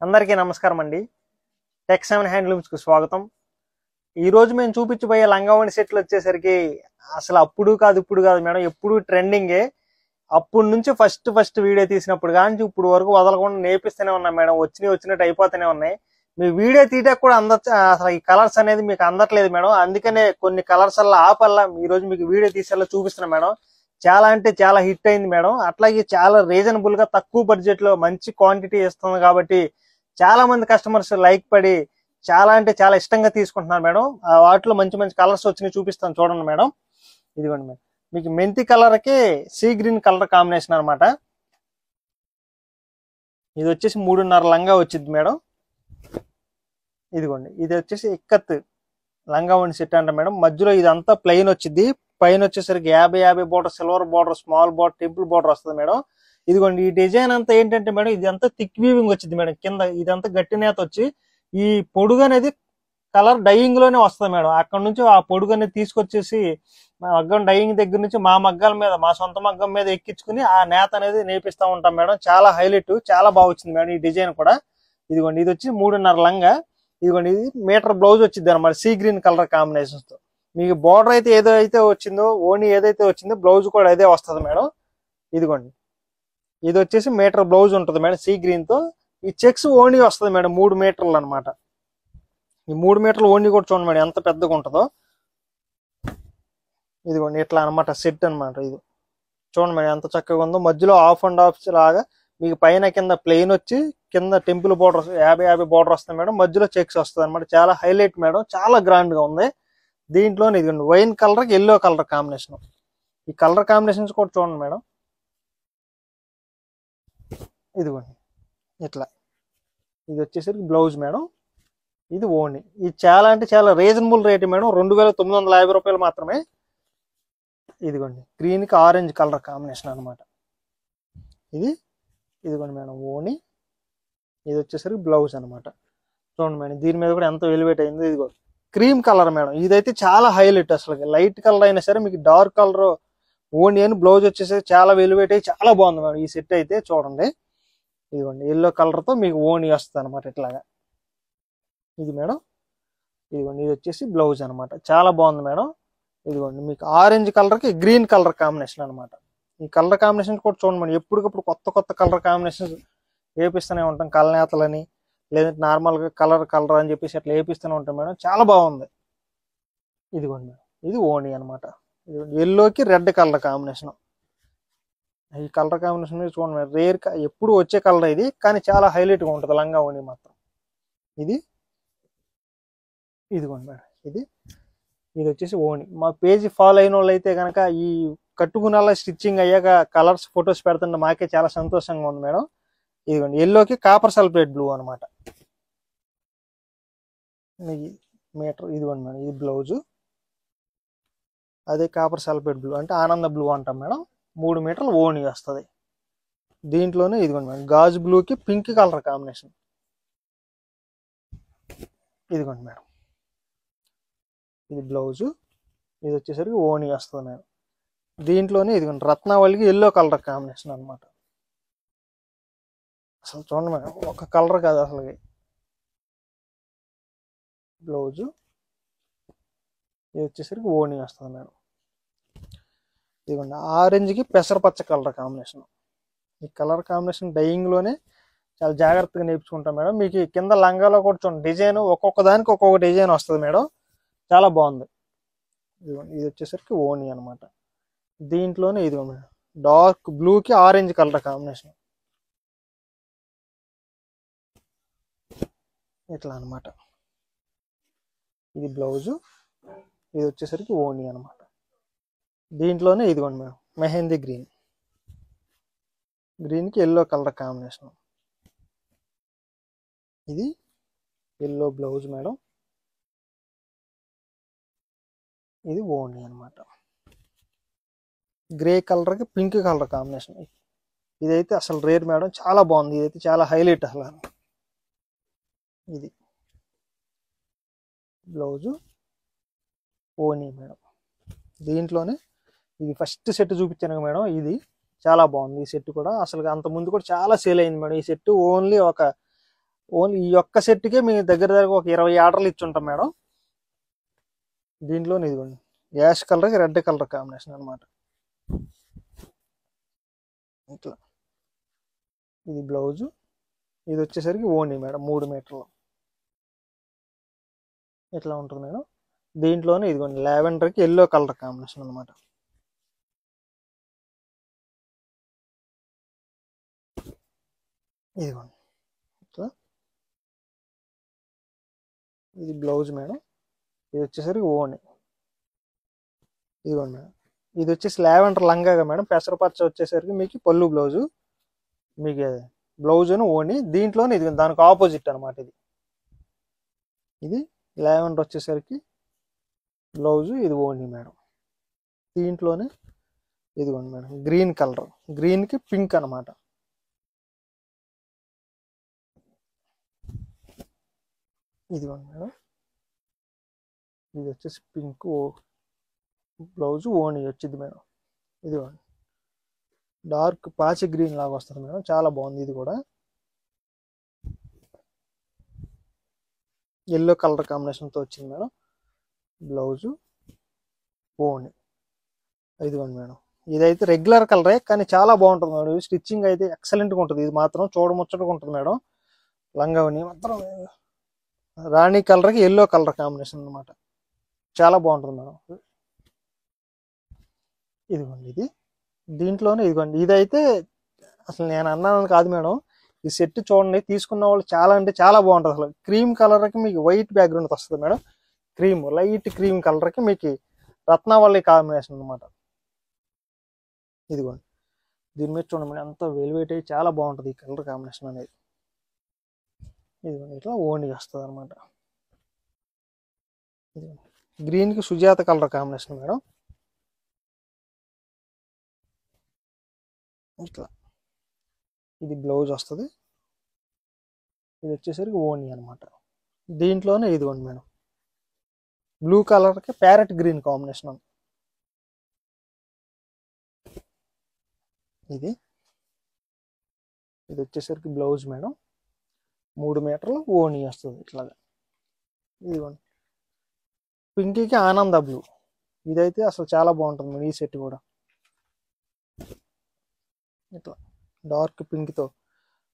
అందరికీ నమస్కారం అండి. టెక్ 7 హ్యాండ్లూమ్స్ కు స్వాగతం. ఈ రోజు మేము చూపించబోయే లంగావోణి సెట్లు వచ్చేసరికి అసలు అప్పుడు కాదు ఇప్పుడు కాదు మేడం, ఎప్పుడు ట్రెండింగే. అప్పటి నుంచి ఫస్ట్ వీడియో తీసినప్పుడు కానీ ఇప్పుడు వరకు వదలకుండా నేర్పిస్తూనే ఉన్నాం మేడం. వచ్చినట్టు అయిపోతూనే ఉన్నాయి. మీ వీడియో తీయడానికి కూడా అసలు ఈ కలర్స్ అనేది మీకు అందట్లేదు మేడం. అందుకనే కొన్ని కలర్స్ అలా ఆపల్లా ఈ రోజు మీకు వీడియో తీసేలా చూపిస్తున్నాం మేడం. చాలా అంటే చాలా హిట్ అయింది మేడం. అట్లాగే చాలా రీజనబుల్ గా తక్కువ బడ్జెట్ లో మంచి క్వాంటిటీ ఇస్తుంది కాబట్టి చాలా మంది కస్టమర్స్ లైక్ పడి చాలా అంటే చాలా ఇష్టంగా తీసుకుంటున్నారు మేడం. వాటిలో మంచి మంచి కలర్స్ వచ్చినాయి, చూపిస్తాను చూడండి మేడం. ఇదిగోండి మేడం, మీకు మెంతి కలర్ కి సీ గ్రీన్ కలర్ కాంబినేషన్ అనమాట. ఇది వచ్చేసి 3.5 లంగా వచ్చింది మేడం. ఇదిగోండి, ఇది వచ్చేసి ఇక్కత్ లంగావోణి సెట్ అంట మేడం. మధ్యలో ఇదంతా ప్లెయిన్ వచ్చింది. పైన వచ్చేసరికి 50 border, silver border, small border, temple border వస్తుంది మేడం. ఇదిగోండి, ఈ డిజైన్ అంతా ఏంటంటే మేడం, ఇది అంతా థిక్ వీవింగ్ వచ్చింది మేడం. కింద ఇదంతా గట్టి నేత వచ్చి ఈ పొడుగు అనేది కలర్ డైయింగ్ లోనే వస్తుంది మేడం. అక్కడ నుంచి ఆ పొడుగు అనేది తీసుకొచ్చేసి మా మగ్గం డైయింగ్ దగ్గర నుంచి మా మగ్గాల మీద, మా సొంత మగ్గం మీద ఎక్కించుకుని ఆ నేత అనేది నేపిస్తూ ఉంటాం మేడం. చాలా హైలైట్, చాలా బాగా వచ్చింది మేడం ఈ డిజైన్ కూడా. ఇదిగోండి, ఇది వచ్చి 3.5 లంగా. ఇదిగోండి, ఇది మీటర్ బ్లౌజ్ వచ్చింది అనమాట, సీ గ్రీన్ కలర్ కాంబినేషన్స్ తో. మీకు బార్డర్ అయితే ఏదైతే వచ్చిందో, ఓణి ఏదైతే వచ్చిందో బ్లౌజ్ కూడా అదే వస్తుంది మేడం. ఇదిగోండి, ఇది వచ్చేసి మీటర్ బ్లౌజ్ ఉంటుంది మేడం సీ గ్రీన్ తో. ఈ చెక్స్ ఓణి వస్తుంది మేడం 3 మీటర్లు అనమాట. ఈ 3 మీటర్లు ఓణి కూడా చూడండి మేడం ఎంత పెద్దగా ఉంటుందో. ఇదిగోండి, ఇట్లా అనమాట సెట్ అనమాట. ఇది చూడండి మేడం ఎంత చక్కగా ఉందో. మధ్యలో ఆఫ్ అండ్ ఆఫ్ లాగా మీకు పైన కింద ప్లెయిన్ వచ్చి కింద టెంపుల్ బోర్డర్ 50 బోర్డర్ వస్తుంది మేడం. మధ్యలో చెక్స్ వస్తుంది అనమాట. చాలా హైలైట్ మేడం, చాలా గ్రాండ్ గా ఉంది. దీంట్లో ఇదిగోండి వైన్ కలర్ కి ఎల్లో కలర్ కాంబినేషన్. ఈ కలర్ కాంబినేషన్స్ కూడా చూడండి మేడం. ఇదిగోండి ఇట్లా, ఇది వచ్చేసరికి బ్లౌజ్ మేడం, ఇది ఓణి. ఇది చాలా అంటే చాలా రీజనబుల్ రేట్ మేడం, 2950 రూపాయలు మాత్రమే. ఇదిగోండి, గ్రీన్ కి ఆరెంజ్ కలర్ కాంబినేషన్ అనమాట. ఇదిగోండి మేడం ఓణి, ఇది వచ్చేసరికి బ్లౌజ్ అనమాట. చూడండి మేడం, దీని మీద కూడా ఎంత వెలివేట్ అయింది. ఇదిగో క్రీమ్ కలర్ మేడం, ఇదైతే చాలా హైలైట్. అసలు లైట్ కలర్ అయినా సరే మీకు డార్క్ కలర్ ఓణి అని బ్లౌజ్ వచ్చేసరికి చాలా వెలివేట్ అయ్యి చాలా బాగుంది మేడం ఈ సెట్ అయితే. చూడండి, ఇదిగోండి ఎల్లో కలర్ తో మీకు ఓణి వస్తుంది అనమాట ఇట్లాగా. ఇది మేడం, ఇదిగోండి, ఇది వచ్చేసి బ్లౌజ్ అనమాట. చాలా బాగుంది మేడం. ఇదిగోండి, మీకు ఆరెంజ్ కలర్ కి గ్రీన్ కలర్ కాంబినేషన్ అనమాట. ఈ కలర్ కాంబినేషన్ కూడా చూడండి మేడం, ఎప్పటికప్పుడు కొత్త కలర్ కాంబినేషన్ వేపిస్తూనే ఉంటాం. కలనేతలని లేదంటే నార్మల్ గా కలర్ అని చెప్పేసి అట్లా వేపిస్తూనే ఉంటాం మేడం. చాలా బాగుంది. ఇదిగోండి మేడం, ఇది ఓణి అనమాట. ఎల్లోకి రెడ్ కలర్ కాంబినేషన్. ఈ కలర్ కాంబినేషన్ చూడండి మేడం, రేర్ ఎప్పుడు వచ్చే కలర్ ఇది, కానీ చాలా హైలైట్ గా ఉంటుంది లంగా ఓణి మాత్రం. ఇదిగోండి మేడం, ఇది వచ్చేసి ఓణి. మా పేజీ ఫాలో అయిన వాళ్ళు అయితే కనుక ఈ కట్టుకునేలా స్టిచ్చింగ్ అయ్యాక కలర్స్ ఫొటోస్ పెడుతుంటే మాకే చాలా సంతోషంగా ఉంది మేడం. ఇదిగోండి, ఎల్లోకి కాపర్ సల్ఫేట్ బ్లూ అనమాట. మీటర్ ఇదిగోండి మేడం, ఇది బ్లౌజ్. అదే కాపర్ సల్ఫేట్ బ్లూ అంటే ఆనంద బ్లూ అంటాం మేడం. 3 మీటర్లు ఓణి వస్తుంది. దీంట్లోనే ఇదిగోండి మేడం, గాజు బ్లూకి పింక్ కలర్ కాంబినేషన్. ఇదిగోండి మేడం, ఇది బ్లౌజ్, ఇది వచ్చేసరికి ఓణి వస్తుంది మేడం. దీంట్లోనే ఇదిగోండి రత్నావళికి ఎల్లో కలర్ కాంబినేషన్ అనమాట. అసలు చూడండి మేడం, ఒక కలర్ కాదు అసలు. బ్లౌజ్, ఇది వచ్చేసరికి ఓణి వస్తుంది మేడం. ఇదిగోండి ఆరెంజ్కి పెసరపచ్చ కలర్ కాంబినేషన్. ఈ కలర్ కాంబినేషన్ డైయింగ్ లోనే చాలా జాగ్రత్తగా నేర్చుకుంటాం మేడం. మీకు కింద లంగాలో కూడా చూడండి డిజైన్, ఒక్కొక్క దానికి ఒక్కొక్క డిజైన్ వస్తుంది మేడం. చాలా బాగుంది. ఇదిగోండి, ఇది వచ్చేసరికి ఓణి అనమాట. దీంట్లోనే ఇదిగో మేడం, డార్క్ బ్లూకి ఆరెంజ్ కలర్ కాంబినేషన్. ఇట్లా అనమాట. ఇది బ్లౌజు, ఇది వచ్చేసరికి ఓణి అనమాట. దీంట్లోనే ఇదిగోండి మేడం, మెహందీ గ్రీన్కి ఎల్లో కలర్ కాంబినేషన్. ఇది ఎల్లో బ్లౌజ్ మేడం, ఇది ఓణి అనమాట. గ్రే కలర్కి పింక్ కలర్ కాంబినేషన్. ఇదైతే అసలు రేర్ మేడం, చాలా బాగుంది. ఇదైతే చాలా హైలైట్ అసలు. ఇది బ్లౌజు, ఓణి మేడం. దీంట్లోనే ఇది ఫస్ట్ సెట్ చూపించాను మేడం. ఇది చాలా బాగుంది ఈ సెట్ కూడా. అసలు అంత ముందు కూడా చాలా సేల్ అయింది మేడం ఈ సెట్. ఓన్లీ ఒక ఓన్లీ ఈ ఒక్క సెట్కే మీ దగ్గర ఒక 20 ఆర్డర్లు ఇచ్చి ఉంటాం మేడం. దీంట్లో ఇదిగోండి యాష్ కలర్కి రెడ్ కలర్ కాంబినేషన్ అనమాట. ఇట్లా ఇది బ్లౌజు, ఇది వచ్చేసరికి ఓణి మేడం 3 మీటర్లు ఇట్లా ఉంటుంది మేడం. దీంట్లోనే ఇదిగోండి లావెండర్కి ఎల్లో కలర్ కాంబినేషన్ అనమాట. ఇదిగోండి ఇట్లా ఇది బ్లౌజ్ మేడం. ఇది వచ్చేసరికి ఓణి. ఇదిగోండి మేడం, ఇది వచ్చేసి లావెండర్ లంగాగా మేడం. పెసరపచ్చ వచ్చేసరికి మీకు పళ్ళు బ్లౌజు, మీకు బ్లౌజును ఓణి. దీంట్లోనే ఇది దానికి ఆపోజిట్ అనమాట. ఇది లావెండర్ వచ్చేసరికి బ్లౌజు, ఇది ఓణి మేడం. దీంట్లోనే ఇదిగోండి మేడం గ్రీన్ కలర్, గ్రీన్కి పింక్ అనమాట. ఇదిగోండి మేడం, ఇది వచ్చేసి పింక్ బ్లౌజు, ఓణి వచ్చింది మేడం. ఇదిగోండి డార్క్ పాచి గ్రీన్ లాగా వస్తుంది మేడం, చాలా బాగుంది. ఇది కూడా ఎల్లో కలర్ కాంబినేషన్తో వచ్చింది మేడం. బ్లౌజు, ఓణి. ఇదిగోండి మేడం, ఇదైతే రెగ్యులర్ కలరే కానీ చాలా బాగుంటుంది మేడం. స్టిచ్చింగ్ అయితే ఎక్సలెంట్గా ఉంటుంది. ఇది మాత్రం చూడముచ్చటగా ఉంటుంది మేడం. లంగావని మాత్రం రాణి కలర్కి ఎల్లో కలర్ కాంబినేషన్ అనమాట, చాలా బాగుంటుంది మేడం. ఇదిగోండి ఇది దీంట్లోనే ఇదిగోండి, ఇదైతే అసలు నేను అన్నాను కాదు మేడం. ఈ సెట్ చూడండి, తీసుకున్న వాళ్ళు చాలా అంటే చాలా బాగుంటుంది. అసలు క్రీమ్ కలర్కి మీకు వైట్ బ్యాక్గ్రౌండ్ వస్తుంది మేడం. క్రీమ్, లైట్ క్రీమ్ కలర్కి మీకు రత్నావళి కాంబినేషన్ అనమాట. ఇదిగోండి దీని మీద చూడండి మేడం, ఎంత వెల్వెట్ అయ్యి చాలా బాగుంటుంది ఈ కలర్ కాంబినేషన్ అనేది. ఇదిగోండి ఇట్లా ఓణి వస్తుంది అనమాట. గ్రీన్కి సుజాత కలర్ కాంబినేషన్ మేడం. ఇట్లా ఇది బ్లౌజ్ వస్తుంది, ఇది వచ్చేసరికి ఓణి అనమాట. దీంట్లోనే ఇదిగోండి మేడం బ్లూ కలర్కి ప్యారెట్ గ్రీన్ కాంబినేషన్ ఉంది. ఇది వచ్చేసరికి బ్లౌజ్ మేడం, 3 మీటర్లు ఓణి వస్తుంది ఇట్లాగా. ఇదిగోండి పింకీకి ఆనంద బ్లూ, ఇదైతే అసలు చాలా బాగుంటుంది మేడం. ఈ సెట్ కూడా ఇట్లా డార్క్ పింక్తో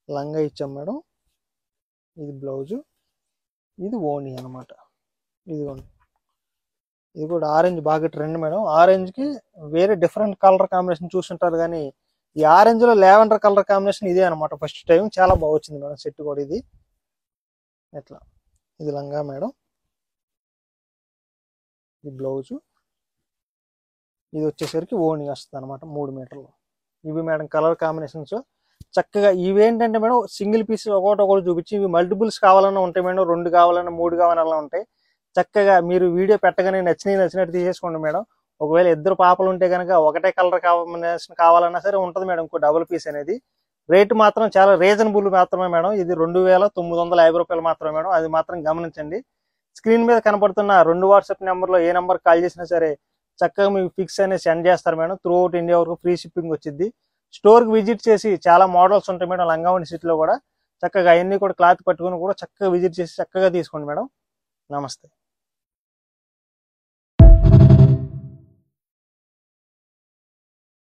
లంగా ఇచ్చాం మేడం. ఇది బ్లౌజు, ఇది ఓణి అనమాట. ఇదిగోండి ఇది కూడా ఆరెంజ్ బాగా ట్రెండ్ మేడం. ఆరెంజ్కి వేరే డిఫరెంట్ కలర్ కాంబినేషన్ చూస్తుంటారు కానీ ఈ ఆరెంజ్లో లావెండర్ కలర్ కాంబినేషన్ ఇదే అనమాట. ఫస్ట్ టైం చాలా బాగా వచ్చింది మేడం సెట్ కూడా. ఇది ఎట్లా ఇది లంగా మేడం, ఇది బ్లౌజు, ఇది వచ్చేసరికి ఓణి వస్తుంది అనమాట 3 మీటర్లు. ఇవి మేడం కలర్ కాంబినేషన్స్ చక్కగా. ఇవేంటంటే మేడం సింగిల్ పీస్ ఒకటి చూపించి, ఇవి మల్టిపుల్స్ కావాలన్నా ఉంటాయి మేడం. 2 కావాలన్నా 3 కావాలన్నా ఉంటాయి. చక్కగా మీరు వీడియో పెట్టగానే నచ్చినట్టు తీసేసుకోండి మేడం. ఒకవేళ 2 పాపలు ఉంటే కనుక ఒకటే కలర్ కాంబినేషన్ కావాలన్నా సరే ఉంటుంది మేడం. ఇంకో డబుల్ పీస్ అనేది రేట్ మాత్రం చాలా రీజనబుల్ మాత్రమే మేడం. ఇది 2950 రూపాయలు మాత్రమే మేడం. అది మాత్రం గమనించండి. స్క్రీన్ మీద కనపడుతున్న 2 వాట్సాప్ నెంబర్లో ఏ నెంబర్ కాల్ చేసినా సరే చక్కగా మీకు పిక్స్ అనేది సెండ్ చేస్తారు మేడం. త్రూ అవుట్ ఇండియా వరకు ఫ్రీ షిప్పింగ్ వచ్చింది. స్టోర్కి విజిట్ చేసి చాలా మోడల్స్ ఉంటాయి మేడం లంగావని సిటీలో కూడా. చక్కగా అవన్నీ కూడా క్లాత్ పట్టుకుని కూడా చక్కగా విజిట్ చేసి చక్కగా తీసుకోండి మేడం. నమస్తే.